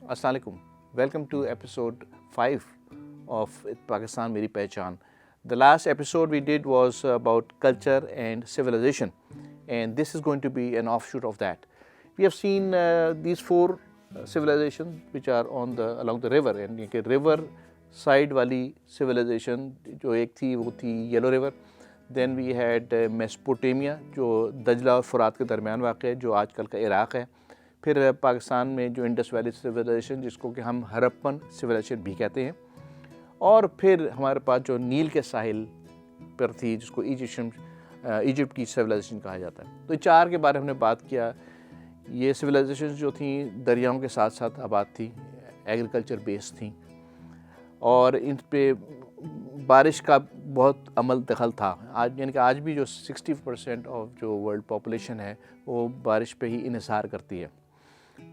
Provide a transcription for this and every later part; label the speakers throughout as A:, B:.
A: Assalamualaikum. Welcome to episode 5 of Pakistan Meri Pehchan. The last episode we did was about culture and civilization, and this is going to be an offshoot of that. We have seen these four civilizations which are along the river, and ये river side वाली civilization जो एक थी वो थी yellow river. Then we had Mesopotamia जो दजला और फुरात के दरमियान वाक़ है, जो आजकल का इराक़ है. फिर पाकिस्तान में जो इंडस वैली सिविलाइजेशन जिसको कि हम हड़प्पन सिविलाइजेशन भी कहते हैं, और फिर हमारे पास जो नील के साहिल पर थी जिसको इजिप्ट की सिविलाइजेशन कहा जाता है. तो चार के बारे में हमने बात किया. ये सिविलाइजेशन जो थी दरियाओं के साथ साथ आबाद थी, एग्रीकल्चर बेस्ड थी, और इन पे बारिश का बहुत अमल दखल था. आज यानी कि आज भी जो 60% ऑफ जो वर्ल्ड पॉपुलेशन है वो बारिश पे ही इन्हिसार करती है.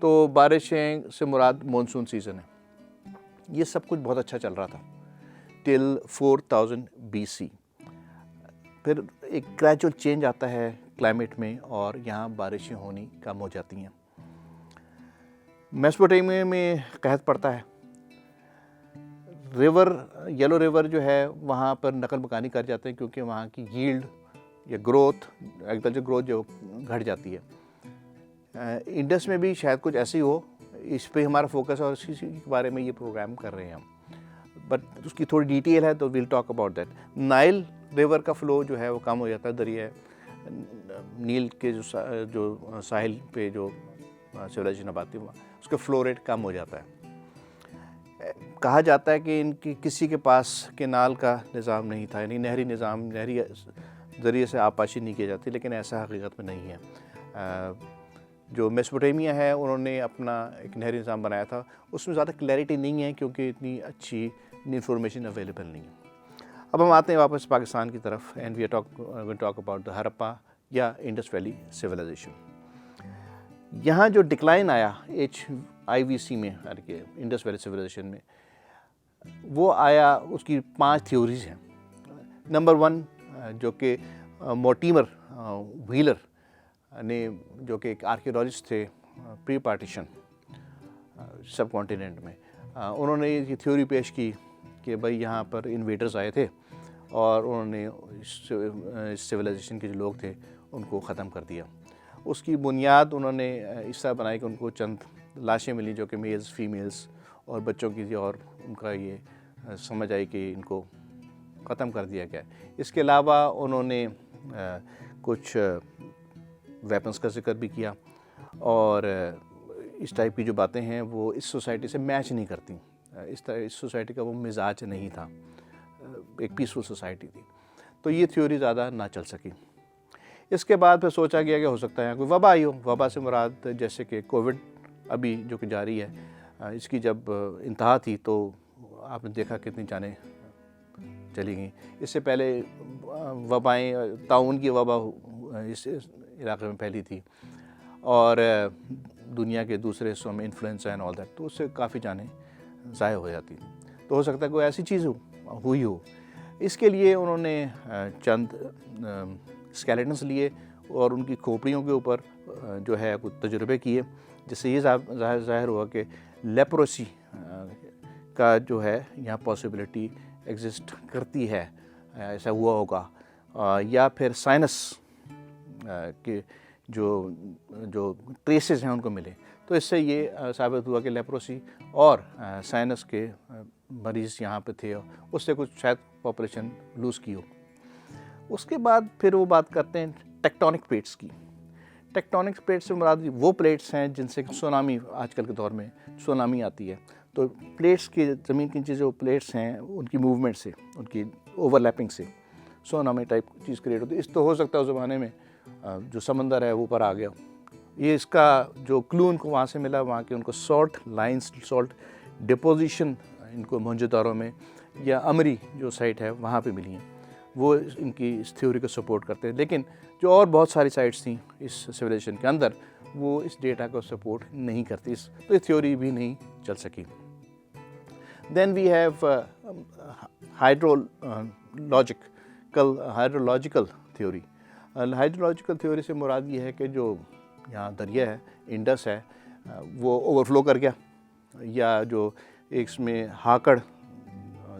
A: तो बारिशें से मुराद मानसून सीज़न है. ये सब कुछ बहुत अच्छा चल रहा था टिल 4000 BC. फिर एक ग्रेजुअल चेंज आता है क्लाइमेट में और यहाँ बारिशें होनी कम हो जाती हैं. मेसोपोटामिया में कहत पड़ता है. येलो रिवर जो है वहाँ पर नकल मकानी कर जाते हैं क्योंकि वहाँ की यील्ड या ग्रोथ, एग्रीकल्चर ग्रोथ जो घट जाती है. इंडस में भी शायद कुछ ऐसे ही हो. इस पे हमारा फोकस है और इसी के बारे में ये प्रोग्राम कर रहे हैं हम, बट उसकी थोड़ी डिटेल है तो will talk about that. Nile river का फ्लो जो है वो कम हो जाता है. दरिया नील के जो साहिल पे जो सिविलाइजेशन आबादी है उसका फ्लो रेट कम हो जाता है. कहा जाता है कि इनकी किसी के पास केनाल का निज़ाम नहीं था, यानी नहरी ज़रिए से आबपाशी नहीं की जाती, लेकिन ऐसा हकीकत में नहीं है. जो मेसोपोटामिया है उन्होंने अपना एक नहरी निज़ाम बनाया था. उसमें ज़्यादा क्लैरिटी नहीं है क्योंकि इतनी अच्छी इंफॉर्मेशन अवेलेबल नहीं है. अब हम आते हैं वापस पाकिस्तान की तरफ, and we talk about the Harappa या इंडस वैली सिविलाइजेशन. यहाँ जो डिक्लाइन आया HIVC में, यानी कि इंडस वैली सिविलाइजेशन में, वो आया, उसकी 5 थ्योरीज हैं. नंबर 1 जो कि मोर्टिमर व्हीलर ने, जो कि एक आर्कियोलॉजिस्ट थे प्री पार्टीशन सब कॉन्टिनेंट में, उन्होंने ये थ्योरी पेश की कि भाई यहाँ पर इन्वेडर्स आए थे और उन्होंने इस सिविलाइजेशन के जो लोग थे उनको ख़त्म कर दिया. उसकी बुनियाद उन्होंने इस तरह बनाई कि उनको चंद लाशें मिली जो कि मेल्स, फीमेल्स और बच्चों की थी, और उनका ये समझ आई कि इनको ख़त्म कर दिया गया. इसके अलावा उन्होंने कुछ वेपन्स का जिक्र भी किया, और इस टाइप की जो बातें हैं वो इस सोसाइटी से मैच नहीं करती. इस सोसाइटी का वो मिजाज नहीं था, एक पीसफुल सोसाइटी थी. तो ये थ्योरी ज़्यादा ना चल सकी. इसके बाद फिर सोचा गया कि हो सकता है कोई वबा आई हो. वबा से मुराद जैसे कि कोविड अभी जो कि जारी है, इसकी जब इंतहा थी तो आपने देखा कितनी जानें चली गई. इससे पहले वबाएँ, ताउन की वबा इस इलाके में फैली थी, और दुनिया के दूसरे हिस्सों में इन्फ्लुएंजा एंड ऑल दैट, तो उससे काफ़ी जानें ज़ाय हो जाती थी. तो हो सकता है कोई ऐसी चीज़ हुई हो. इसके लिए उन्होंने चंद स्केलेटन्स लिए और उनकी खोपड़ियों के ऊपर जो है कुछ तजुर्बे किए, जिससे ये ज़ाहिर हुआ कि लेप्रोसी का जो है यहाँ पॉसिबिलिटी एग्जिस्ट करती है, ऐसा हुआ होगा. या फिर साइनस के जो ट्रेसेस हैं उनको मिले. तो इससे ये साबित हुआ कि लेप्रोसी और साइनस के मरीज़ यहाँ पे थे, उससे कुछ शायद पॉपुलेशन लूज़ की हो. उसके बाद फिर वो बात करते हैं टेक्टोनिक प्लेट्स की. टेक्टोनिक प्लेट्स से मुराद वो प्लेट्स हैं जिनसे सुनामी, आजकल के दौर में सुनामी आती है. तो प्लेट्स की, ज़मीन की नीचे जो प्लेट्स हैं उनकी मूवमेंट से, उनकी ओवरलैपिंग से सुनामी टाइप चीज़ क्रिएट होती है. इस तो हो सकता है उस ज़माने में जो समंदर है वो ऊपर आ गया. ये इसका जो क्लू उनको वहाँ से मिला, वहाँ के उनको सॉल्ट लाइन्स, सॉल्ट डिपोजिशन इनको मोहनजोदारो में या अमरी जो साइट है वहाँ पे मिली हैं. वो इनकी इस थ्योरी को सपोर्ट करते हैं. लेकिन जो और बहुत सारी साइट्स थी इस सिविलाइजेशन के अंदर वो इस डेटा को सपोर्ट नहीं करती, तो ये थ्योरी भी नहीं चल सकी. Then we have hydrological theory. Hydrological theory से मुराद ये है कि जो यहाँ दरिया है, इंडस है, वो ओवरफ्लो कर गया या जो इसमें हाकड़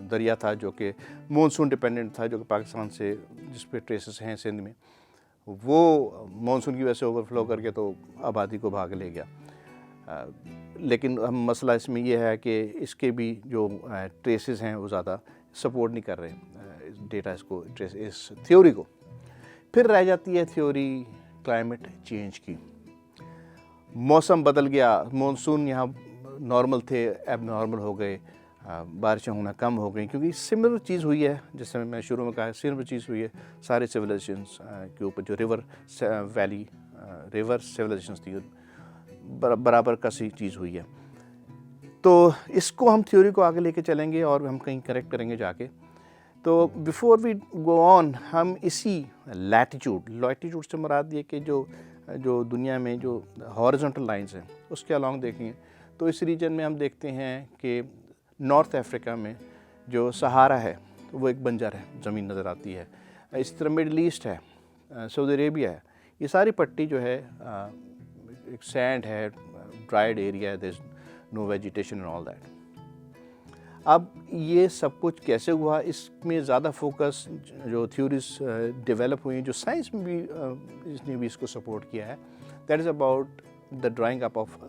A: दरिया था जो कि मानसून डिपेंडेंट था, जो कि पाकिस्तान से जिस पे ट्रेसेस हैं सिंध में, वो मानसून की वजह से ओवरफ्लो करके तो आबादी को भाग ले गया। लेकिन हम मसला इसमें यह है कि इसके भी जो ट्रेसेस हैं वो ज़्यादा सपोर्ट नहीं कर रहे डेटा इसको, इस थ्योरी को। फिर रह जाती है थ्योरी क्लाइमेट चेंज की। मौसम बदल गया, मानसून यहाँ नॉर्मल थे, अब नॉर्मल हो गए, बारिशें होना कम हो गई, क्योंकि सिमिलर चीज़ हुई है, जैसे मैं शुरू में कहा, सिमिलर चीज़ हुई है सारे सिविलाइजेशंस के ऊपर। जो रिवर सिविलाइजेशंस थी, बराबर का सी चीज़ हुई है। तो इसको हम थ्योरी को आगे लेके चलेंगे और हम कहीं करेक्ट करेंगे जाके। तो बिफोर वी गो ऑन, हम इसी लैटिट्यूड से मुराद ये कि जो दुनिया में जो हॉरिजॉन्टल लाइंस हैं उसके अलॉन्ग देखेंगे, तो इस रीजन में हम देखते हैं कि नॉर्थ अफ्रीका में जो सहारा है वो एक बंजर है, ज़मीन नज़र आती है। इस तरह मिडल ईस्ट है, सऊदी अरेबिया है, ये सारी पट्टी जो है एक सैंड है, ड्राइड एरिया है, there is no vegetation and all that. अब ये सब कुछ कैसे हुआ, इसमें ज़्यादा फोकस जो थ्योरीज डेवलप हुई हैं, जो साइंस में भी इसने भी इसको सपोर्ट किया है, that is about the drawing up of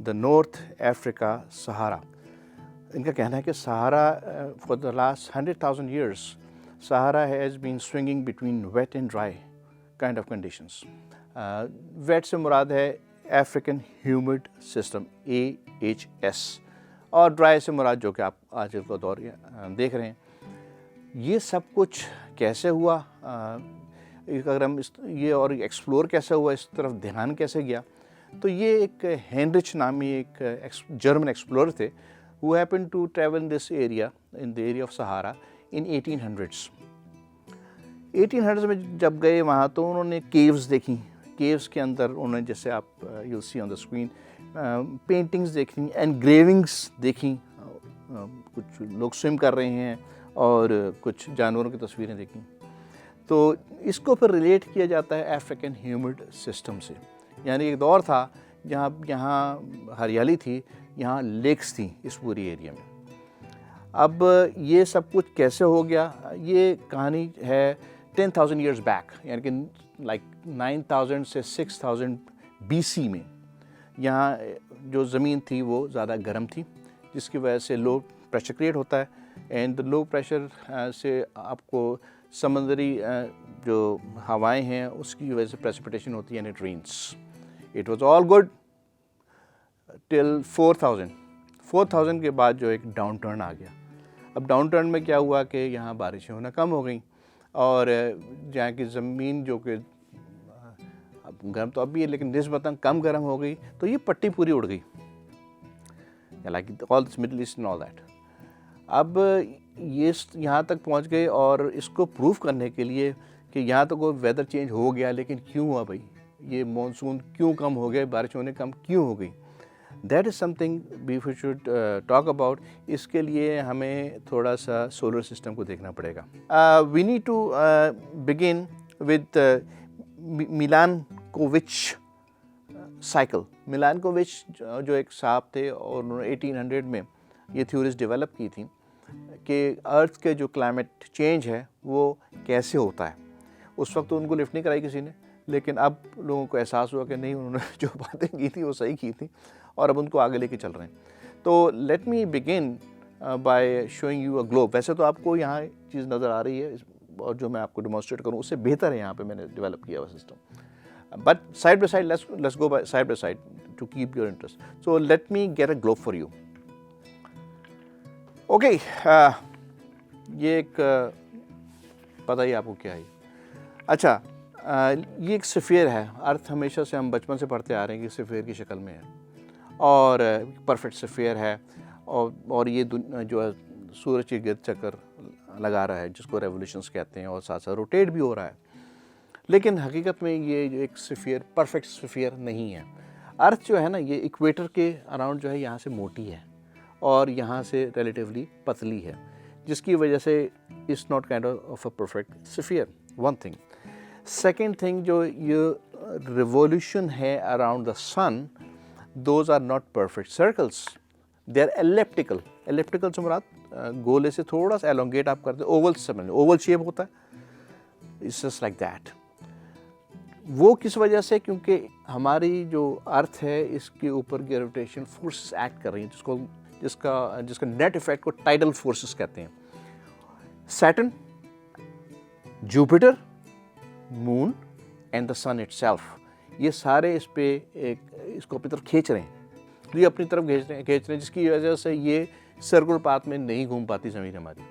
A: the North Africa Sahara. इनका कहना है कि Sahara for the last 100,000 years Sahara has been swinging between wet and dry kind of conditions. Wet से मुराद है अफ्रीकन ह्यूमिड सिस्टम, AHS, और dry से मुराद जो कि आप आज का दौर देख रहे हैं। ये सब कुछ कैसे हुआ, अगर हम ये और एक्सप्लोर कैसे हुआ, इस तरफ ध्यान कैसे गया, तो ये एक हेनरिच नामी एक जर्मन एक्सप्लोरर थे who happened to travel in this area, in the area of Sahara in 1800s। 1800s में जब गए वहाँ तो उन्होंने केव्स देखी। केव्स के अंदर उन्होंने, जैसे आप you'll see on the screen, paintings देखी, एनग्रेविंग्स देखी, कुछ लोग स्विम कर रहे हैं और कुछ जानवरों की तस्वीरें देखी। तो इसको फिर रिलेट किया जाता है अफ्रीकन ह्यूमिड सिस्टम से। यानी एक दौर था जहाँ यहाँ हरियाली थी, यहाँ लेक्स थी इस पूरी एरिया में। अब ये सब कुछ कैसे हो गया, ये कहानी है 10,000 years बैक, यानी कि लाइक 9,000 से 6,000 BC में। यहाँ जो ज़मीन थी वो ज़्यादा गर्म थी, जिसकी वजह से लो प्रेशर क्रिएट होता है, एंड लो प्रेशर से आपको समंदरी जो हवाएं हैं उसकी वजह से प्रेसिपिटेशन होती है, and it rains. It was all good till 4,000 के बाद जो एक डाउन टर्न आ गया। अब डाउन टर्न में क्या हुआ कि यहाँ बारिशें होना कम हो गई, और जहाँ की ज़मीन जो कि गर्म तो अब भी है लेकिन निस्बतन कम गर्म हो गई, तो ये पट्टी पूरी उड़ गई, like all this middle east and all that. अब ये यहाँ तक पहुँच गए, और इसको प्रूव करने के लिए कि यहाँ तो कोई वेदर चेंज हो गया, लेकिन क्यों हुआ भाई, ये मानसून क्यों कम हो गया, बारिश होने कम क्यों हो गई, that is something we should talk about. इसके लिए हमें थोड़ा सा सोलर सिस्टम को देखना पड़ेगा। We need to begin with Milankovitch cycle. Milankovitch जो एक साहब थे, और उन्होंने 1800 में ये थ्योरीज डेवलप की थी कि अर्थ के जो क्लाइमेट चेंज है वो कैसे होता है। उस वक्त तो उनको लिफ्ट नहीं कराई किसी ने, लेकिन अब लोगों को एहसास हुआ कि नहीं, उन्होंने जो बातें की थी वो सही की थी, और अब उनको आगे लेके चल रहे हैं। तो let me begin by showing you a globe. वैसे तो आपको यहाँ चीज़ नज़र आ रही है, और जो मैं आपको डेमोन्स्ट्रेट करूँ उससे बेहतर है यहाँ पे मैंने डेवलप किया हुआ system, but side by side let's go by side by side to keep your interest. So let me get a globe for you. Okay, ये एक पता ही आपको क्या है। अच्छा, ये एक सफ़ेयर है। अर्थ हमेशा से हम बचपन से पढ़ते आ रहे हैं कि सफ़ेयर की शक्ल में है, और परफेक्ट सफ़ेयर है, और ये जो है सूरज के गिर्द चक्कर लगा रहा है, जिसको रेवोल्यूशंस कहते हैं, और साथ साथ रोटेट भी हो रहा है। लेकिन हकीकत में ये जो एक सफ़ेयर परफेक्ट सफ़ेयर नहीं है। अर्थ जो है ना, ये इक्वेटर के अराउंड जो है यहाँ से मोटी है, और यहाँ से रिलेटिवली पतली है, जिसकी वजह से it's not kind of a perfect sphere, one thing. Second thing, जो ये रिवोल्यूशन है around the sun, those are not perfect circles, they are elliptical. Elliptical से मुराद गोले से थोड़ा सा एलोंगेट आप करते, ओवल समझ, ओवल शेप होता है, इट्स जस्ट लाइक दैट। वो किस वजह से? क्योंकि हमारी जो अर्थ है इसके ऊपर ग्रेविटेशन फोर्सेस एक्ट कर रही हैं, जिसका नेट इफेक्ट को टाइडल फोर्सेस कहते हैं। Saturn, Jupiter, moon and the sun itself, ये सारे इसको अपनी तरफ खींच रहे हैं, तो ये अपनी तरफ खींच रहे हैं, जिसकी वजह से ये सर्कुलर पाथ में नहीं घूम पाती ज़मीन हमारी।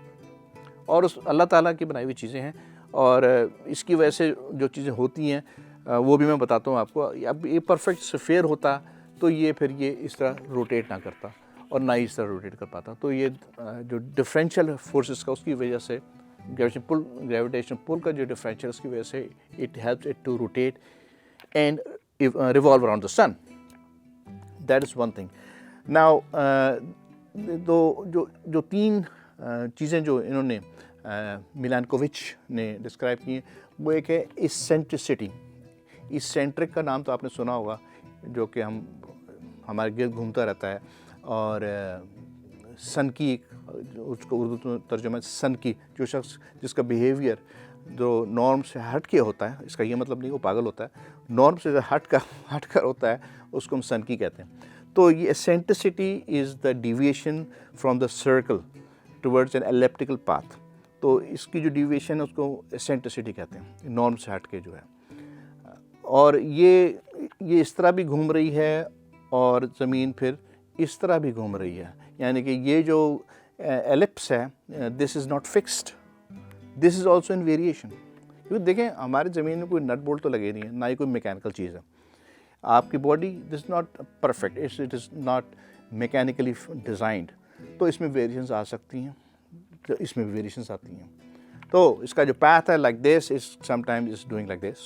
A: और उस अल्लाह ताला की बनाई हुई चीज़ें हैं, और इसकी वजह से जो चीज़ें होती हैं वो भी मैं बताता हूँ आपको। अब ये परफेक्ट स्फीयर होता तो ये फिर ये इस तरह रोटेट ना करता और ना ही इस तरह रोटेट कर पाता। तो ये जो डिफरेंशियल फोर्सेस का, उसकी वजह से ग्रेविटेशन पुल का जो डिफरेंशियल, उसकी वजह से it helps it to rotate and revolve around the sun. That is one thing. Now तो जो तीन चीज़ें जो इन्होंने मिलानकोविच ने डिस्क्राइब की हैं, वो एक है इसेंट्रिसिटी। इसेंट्रिक का नाम तो आपने सुना होगा, जो कि हमारे गिर्द घूमता रहता है, और सन की, उसको उर्दू में तर्जुमा सन की, जो शख्स जिसका बिहेवियर जो नॉर्म से हट के होता है, इसका ये मतलब नहीं वो पागल होता है, नॉर्म से हट कर होता है, उसको हम सन की कहते हैं। तो ये eccentricity is the deviation from the circle towards an elliptical path. तो इसकी जो डिविएशन है उसको एसेंट्रिसिटी कहते हैं, नॉर्म से हट के जो है। और ये इस तरह भी घूम रही है और ज़मीन फिर इस तरह भी घूम रही है, यानी कि ये जो एलिप्स है, this is not fixed, this is also in variation. क्योंकि देखें हमारी ज़मीन में कोई नट बोल्ट तो लगे नहीं है, ना ही कोई मैकेनिकल चीज़ है। आपकी body this not perfect, it is not mechanically designed, तो इसमें वेरिएशंस आ सकती हैं, तो इसमें भी वेरिएशंस आती हैं। तो इसका जो पाथ है like this, is sometimes is doing like this,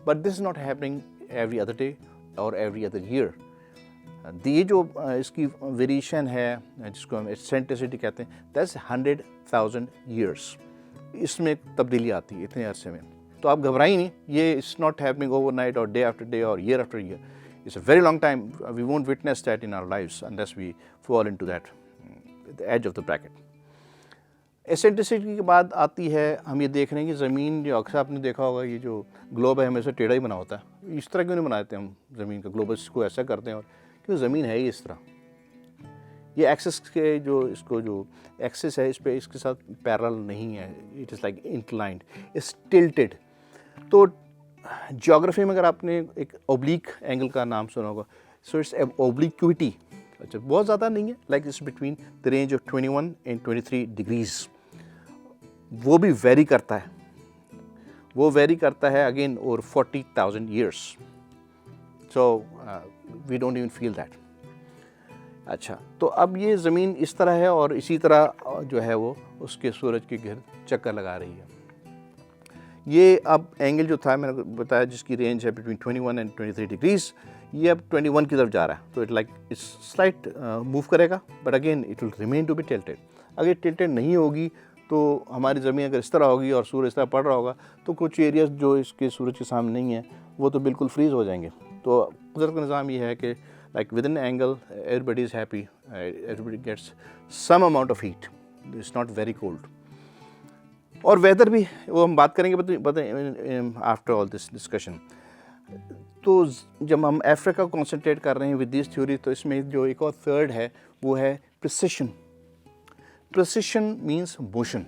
A: but this is not happening every other day और एवरी अदर ईयर। ये जो इसकी वेरिएशन है, जिसको हम एसेंट्रिसिटी कहते हैं, दैट्स 100,000 ईयर्स। इसमें तब्दीली आती है इतने अरसे में। तो आप घबराइए नहीं, ये इट्स नॉट हैपनिंग ओवरनाइट और डे आफ्टर डे और year after year. It's a very long time. We won't witness that in our lives unless we fall into that the age of the bracket. Eccentricity के बाद आती है, हम ये देख रहे हैं कि ज़मीन जो अक्सर आपने देखा होगा, ये जो ग्लोब है हमेशा टेढ़ा ही बना होता है। इस तरह क्यों नहीं बनाते हम ज़मीन का ग्लोब, इसको ऐसा करते हैं, और क्योंकि ज़मीन है ही इस तरह। ये एक्सिस के जो एक्सिस है, इस पे इसके साथ पैरेलल नहीं है, it is like inclined, it's tilted. तो ज्योग्राफी में अगर आपने एक ओब्लिक एंगल का नाम सुना होगा, सो इट्स ओब्लिक्विटी। अच्छा, बहुत ज़्यादा नहीं है, like it's between the range of 21 and 23 degrees. वो भी वेरी करता है, again over 40,000 years. So we don't even feel that. अच्छा, तो अब ये ज़मीन इस तरह है, और इसी तरह जो है वो उसके सूरज के गिर्द चक्कर लगा रही है। ये अब एंगल जो था मैंने बताया, जिसकी रेंज है बिटवीन 21 एंड 23 डिग्रीज, ये अब 21 की तरफ जा रहा है। तो इट्स स्लाइट मूव करेगा, but again it will remain to be tilted. अगर टिल्टेड नहीं होगी तो हमारी ज़मीन अगर इस तरह होगी और सूरज इस तरह पड़ रहा होगा, तो कुछ एरियाज जो इसके सूरज के सामने नहीं है वो तो बिल्कुल फ्रीज हो जाएंगे। तो कुदरत का निज़ाम ये है कि like within an angle everybody is happy, everybody gets some amount of heat, it's not very cold. और वेदर भी वो हम बात करेंगे आफ्टर ऑल दिस डिस्कशन। तो जब हम अफ्रीका को कॉन्सेंट्रेट कर रहे हैं विद दिस थ्योरी, तो इसमें जो एक और थर्ड है वो है प्रिसिशन। प्रिसिशन मीन्स मोशन,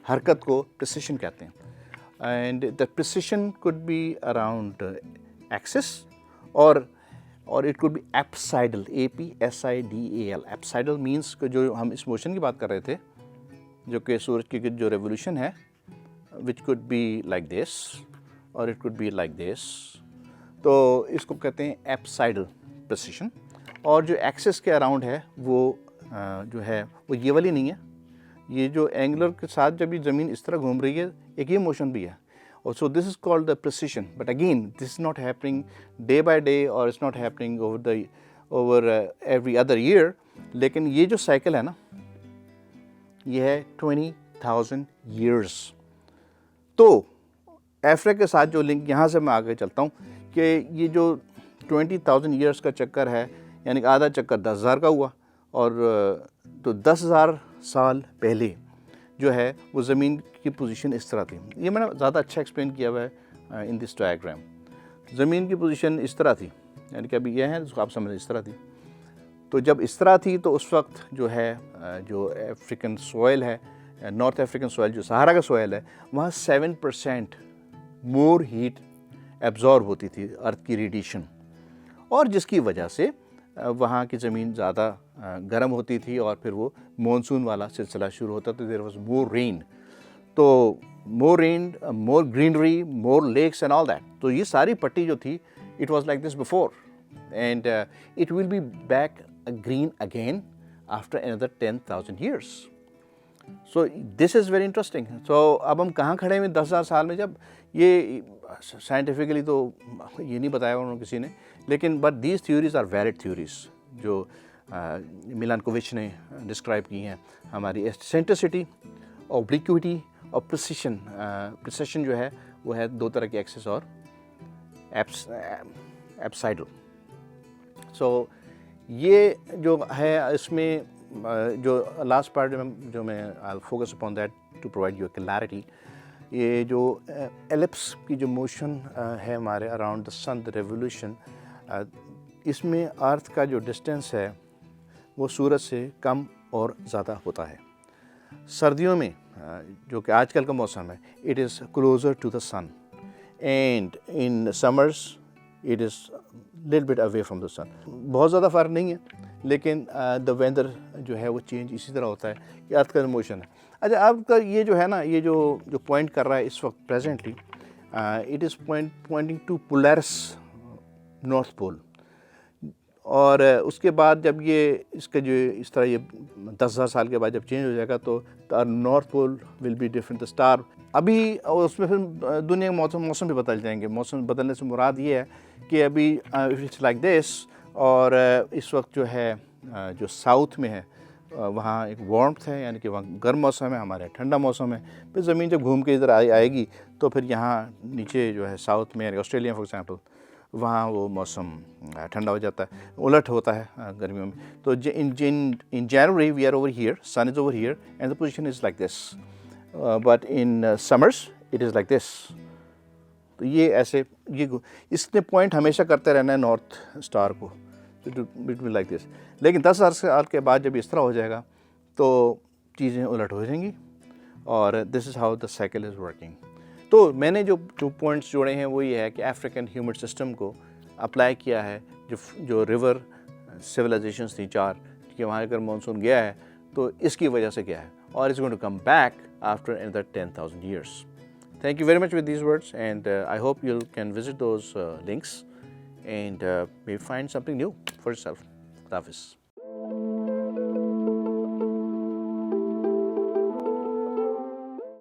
A: हरकत को प्रिसिशन कहते हैं। And the precession could be around axis, और it could be apsidal, APSIDAL। Apsidal means जो हम इस मोशन की बात कर रहे थे, जो कि सूरज की जो रेवोल्यूशन है, which could be like this और it could be like this, तो इसको कहते हैं एप्साइडल प्रिसिशन। और जो एक्सिस के अराउंड है वो जो है वो ये वाली नहीं है, ये जो एंगुलर के साथ जब ये ज़मीन इस तरह घूम रही है, एक ये मोशन भी है। और so this is called the precision, but again this is not happening day by day, or it's not happening over every other year. लेकिन ये जो साइकिल है ना, ये है 20,000 years। तो अफ्रीका के साथ जो लिंक, यहाँ से मैं आगे चलता हूँ कि ये जो 20,000 years का चक्कर है, यानी कि आधा चक्कर 10,000 का हुआ। और तो 10,000 साल पहले जो है वो ज़मीन की पोजीशन इस तरह थी। ये मैंने ज़्यादा अच्छा एक्सप्लेन किया हुआ है इन दिस डायग्राम। ज़मीन की पोजीशन इस तरह थी, यानी कि अभी ये है जिसको आप समझ इस तरह थी। तो जब इस तरह थी तो उस वक्त जो है जो अफ्रीकन सॉइल है, नॉर्थ अफ्रीकन सॉइल जो सहारा का सॉइल है, वहाँ 7% मोर हीट एब्जॉर्ब होती थी अर्थ की रेडिएशन, और जिसकी वजह से वहाँ की ज़मीन ज़्यादा गर्म होती थी और फिर वो मॉनसून वाला सिलसिला शुरू होता था। देयर वाज मोर रेन, तो more rain, more greenery, more lakes and all that. तो ये सारी पट्टी जो थी, it was like this before and it will be back green again after another 10,000 years. So this is very interesting. So अब हम कहाँ खड़े हैं 10,000 साल में, जब ये साइंटिफिकली तो ये नहीं बताया उन्होंने किसी ने, लेकिन but these theories are valid theories जो मिलानकोविच ने डिस्क्राइब की हैं। हमारी सेंट्रिसिटी, ऑब्लिक्विटी और प्रिसिशन, प्रिसिशन जो है वो है दो तरह की एक्सिस और एप्साइडल। सो ये जो है इसमें जो लास्ट पार्ट जो मैं I focus upon that to provide you clarity. ये जो एलिप्स की जो मोशन है हमारे around the sun, the revolution, इसमें अर्थ का जो डिस्टेंस है वो सूरज से कम और ज़्यादा होता है। सर्दियों में जो कि आजकल का मौसम है, it is closer to the sun, and in summers it is little bit away from the sun. बहुत ज़्यादा फ़र्क नहीं है, लेकिन द वेदर जो है वो चेंज इसी तरह होता है कि अर्थ का मोशन है। अच्छा, आपका ये जो है ना, ये जो पॉइंट कर रहा है इस वक्त presently, it is pointing to Polaris north pole. और उसके बाद जब ये इसका जो इस तरह ये 10,000 साल के बाद जब चेंज हो जाएगा तो north pole will be different the star. अभी उसमें फिर दुनिया के मौसम भी बदल जाएंगे। मौसम बदलने से मुराद ये है कि अभी इट्स लाइक दिस, और इस वक्त जो है जो साउथ में है वहाँ एक वार्मथ है, यानी कि वहाँ गर्म मौसम है, हमारे ठंडा मौसम है। फिर ज़मीन जब घूम के इधर आएगी तो फिर यहाँ नीचे जो है साउथ में, यानी ऑस्ट्रेलिया फॉर एग्जांपल, वहाँ वो मौसम ठंडा हो जाता है, उलट होता है गर्मियों में। तो in January we are over here, sun is over here and the position is like this, but in summers it is like this. तो ये ऐसे इसने पॉइंट हमेशा करते रहना है नॉर्थ स्टार को, इट विल लाइक दिस। लेकिन 10,000 साल के बाद जब इस तरह हो जाएगा तो चीज़ें उलट हो जाएंगी, और this is how the cycle is working. तो मैंने जो पॉइंट्स जोड़े हैं वो ये है कि अफ्रीकन ह्यूमन सिस्टम को अप्लाई किया है, जो रिवर सिविलाइजेशंस थी 4, कि वहाँ अगर मानसून गया है तो इसकी वजह से गया है, और it's going to come back after another 10,000 years. Thank you very much with these words, and I hope you can visit those links and maybe find something new for yourself. Khudafis.